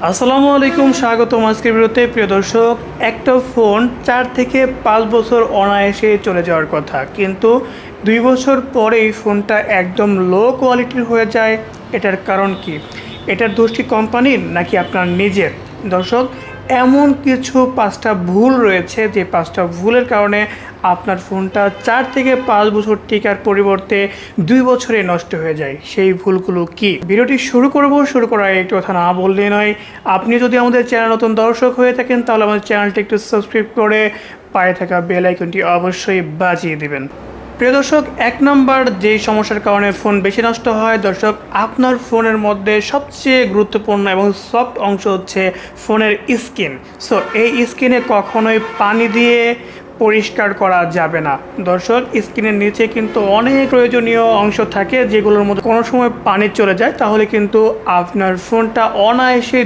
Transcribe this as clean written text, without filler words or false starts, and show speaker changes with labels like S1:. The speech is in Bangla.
S1: আসসালামু আলাইকুম, স্বাগতম আজকের ভিডিওতে। প্রিয় দর্শক, একটা ফোন 4 থেকে 5 বছর অনায়াসে চলে যাওয়ার কথা, কিন্তু 2 বছর পরেই ফোনটা একদম লো কোয়ালিটির হয়ে যায়। এটার কারণ কি? এটার দোষটি কোম্পানির নাকি আপনার নিজের? দর্শক, এমন কিছু 5টা ভুল রয়েছে যে 5টা ভুলের কারণে আপনার ফোনটা 4 থেকে 5 বছর টিকার পরিবর্তে 2 বছরে নষ্ট হয়ে যায়। সেই ভুলগুলো কি? ভিডিওটি শুরু করার আগে একটু কথা না বললেই নয়। আপনি যদি আমাদের চ্যানেল নতুন দর্শক হয়ে থাকেন তাহলে আমাদের চ্যানেলটি একটু সাবস্ক্রাইব করে পাশে থাকা বেল আইকনটি অবশ্যই বাজিয়ে দিবেন। প্রিয় দর্শক, 1 নম্বর যেই সমস্যার কারণে ফোন বেশি নষ্ট হয়, দর্শক, আপনার ফোনের মধ্যে সবচেয়ে গুরুত্বপূর্ণ এবং সফট অংশ হচ্ছে ফোনের স্ক্রিন। সো এই স্ক্রিনে কখনোই পানি দিয়ে পরিষ্কার করা যাবে না। দর্শক, স্ক্রিনের নিচে কিন্তু অনেক প্রয়োজনীয় অংশ থাকে যেগুলোর মধ্যে কোনো সময় পানি চলে যায়, তাহলে কিন্তু আপনার ফোনটা অনায়াসে